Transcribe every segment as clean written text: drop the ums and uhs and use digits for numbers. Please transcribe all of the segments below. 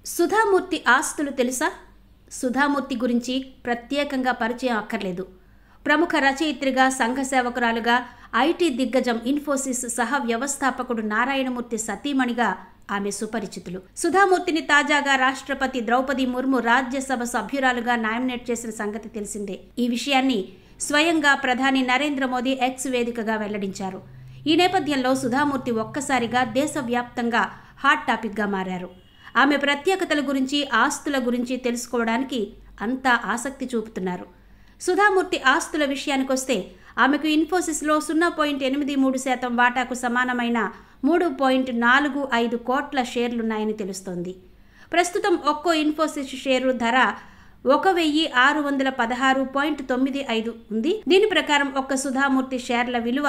సుధామూర్తి ఆస్తులు తెలుసా? సుధామూర్తి గురించి ప్రత్యేకంగా పరిచయం అక్కర్లేదు. ప్రముఖ రచయిత్రిగా, సంఘ సేవకురాలుగా, ఐటీ దిగ్గజం ఇన్ఫోసిస్ సహ వ్యవస్థాపకుడు నారాయణమూర్తి సతీమణిగా ఆమె సుపరిచితులు. సుధామూర్తిని తాజాగా రాష్ట్రపతి ద్రౌపది ముర్ము రాజ్యసభ సభ్యురాలుగా నామినేట్ చేసిన సంగతి తెలిసిందే. ఈ విషయాన్ని స్వయంగా ప్రధాని నరేంద్ర మోదీ ఎక్స్ వేదికగా వెల్లడించారు. ఈ నేపథ్యంలో సుధామూర్తి ఒక్కసారిగా దేశవ్యాప్తంగా హాట్ టాపిక్గా మారారు. ఆమె ప్రత్యేకతల గురించి, ఆస్తుల గురించి తెలుసుకోవడానికి అంతా ఆసక్తి చూపుతున్నారు. సుధామూర్తి ఆస్తుల విషయానికొస్తే ఆమెకు ఇన్ఫోసిస్లో 0.83% వాటాకు సమానమైన 3.45 కోట్ల షేర్లున్నాయని తెలుస్తోంది. ప్రస్తుతం ఒక్కో ఇన్ఫోసిస్ షేరు ధర 1616.95 ఉంది. దీని ప్రకారం ఒక్క సుధామూర్తి షేర్ల విలువ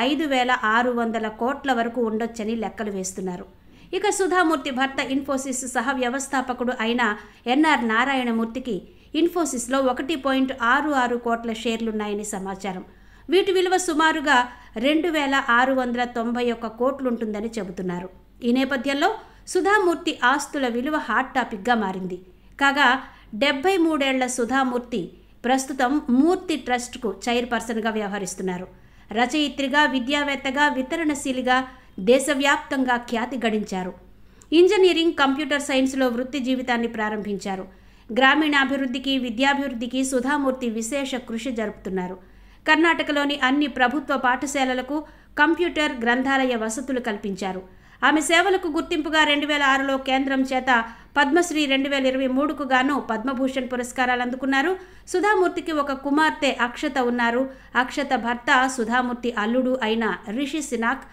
5600 కోట్ల వరకు ఉండొచ్చని లెక్కలు వేస్తున్నారు. ఇక సుధామూర్తి భర్త ఇన్ఫోసిస్ సహ వ్యవస్థాపకుడు అయిన ఎన్ఆర్ నారాయణమూర్తికి ఇన్ఫోసిస్లో 1.66 కోట్ల షేర్లున్నాయని సమాచారం. వీటి విలువ సుమారుగా 2691 కోట్లుంటుందని చెబుతున్నారు. ఈ నేపథ్యంలో సుధామూర్తి ఆస్తుల విలువ హాట్ టాపిక్గా మారింది. కాగా 73 ఏళ్ల సుధామూర్తి ప్రస్తుతం మూర్తి ట్రస్ట్కు చైర్పర్సన్గా వ్యవహరిస్తున్నారు. రచయిత్రిగా, విద్యావేత్తగా, వితరణశీలిగా దేశవ్యాప్తంగా ఖ్యాతి గడించారు. ఇంజనీరింగ్, కంప్యూటర్ సైన్స్లో వృత్తి జీవితాన్ని ప్రారంభించారు. గ్రామీణాభివృద్ధికి, విద్యాభివృద్ధికి సుధామూర్తి విశేష కృషి జరుపుతున్నారు. కర్ణాటకలోని అన్ని ప్రభుత్వ పాఠశాలలకు కంప్యూటర్, గ్రంథాలయ వసతులు కల్పించారు. ఆమె సేవలకు గుర్తింపుగా 2006లో కేంద్రం చేత పద్మశ్రీ, 2023కు గాను పద్మభూషణ్ పురస్కారాలు అందుకున్నారు. సుధామూర్తికి ఒక కుమార్తె అక్షత ఉన్నారు. అక్షత భర్త సుధామూర్తి అల్లుడు అయిన రిషి సునాక్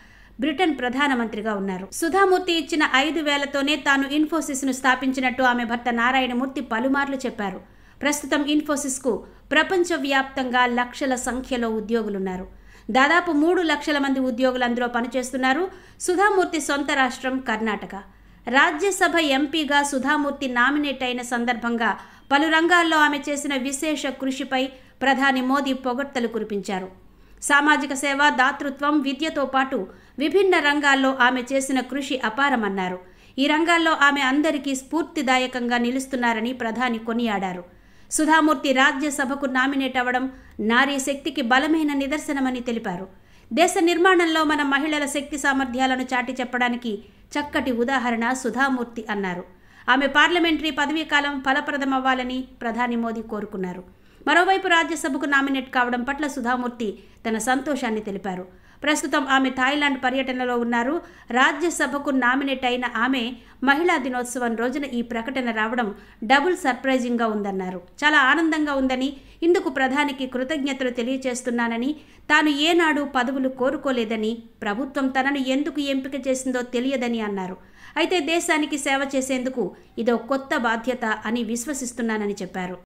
బ్రిటన్ ప్రధానమంత్రిగా ఉన్నారు. సుధామూర్తి ఇచ్చిన 5,000తోనే తాను ఇన్ఫోసిస్ను స్థాపించినట్టు ఆమె భర్త నారాయణమూర్తి పలుమార్లు చెప్పారు. ప్రస్తుతం ఇన్ఫోసిస్కు ప్రపంచవ్యాప్తంగా లక్షల సంఖ్యలో ఉద్యోగులున్నారు. దాదాపు 3 లక్షల మంది ఉద్యోగులు అందులో పనిచేస్తున్నారు. సుధామూర్తి సొంత రాష్ట్రం కర్ణాటక. రాజ్యసభ ఎంపీగా సుధామూర్తి నామినేట్ అయిన సందర్భంగా పలు రంగాల్లో ఆమె చేసిన విశేష కృషిపై ప్రధాని మోదీ పొగడ్తలు కురిపించారు. సామాజిక సేవ, దాతృత్వం, విద్యతో పాటు విభిన్న రంగాల్లో ఆమె చేసిన కృషి అపారమన్నారు. ఈ రంగాల్లో ఆమె అందరికీ స్ఫూర్తిదాయకంగా నిలుస్తున్నారని ప్రధాని కొనియాడారు. సుధామూర్తి రాజ్యసభకు నామినేట్ అవ్వడం నారీ శక్తికి బలమైన నిదర్శనమని తెలిపారు. దేశ నిర్మాణంలో మన మహిళల శక్తి సామర్థ్యాలను చాటి చెప్పడానికి చక్కటి ఉదాహరణ సుధామూర్తి అన్నారు. ఆమె పార్లమెంటరీ పదవీకాలం ఫలప్రదమవ్వాలని ప్రధాని మోదీ కోరుకున్నారు. మరోవైపు రాజ్యసభకు నామినేట్ కావడం పట్ల సుధామూర్తి తన సంతోషాన్ని తెలిపారు. ప్రస్తుతం ఆమె థాయిలాండ్ పర్యటనలో ఉన్నారు. రాజ్యసభకు నామినేట్ అయిన ఆమె మహిళా దినోత్సవం రోజున ఈ ప్రకటన రావడం డబుల్ సర్ప్రైజింగ్గా ఉందన్నారు. చాలా ఆనందంగా ఉందని, ఇందుకు ప్రధానికి కృతజ్ఞతలు తెలియజేస్తున్నానని, తాను ఏనాడు పదవులు కోరుకోలేదని, ప్రభుత్వం తనను ఎందుకు ఎంపిక చేసిందో తెలియదని అన్నారు. అయితే దేశానికి సేవ చేసేందుకు ఇదో కొత్త బాధ్యత అని విశ్వసిస్తున్నానని చెప్పారు.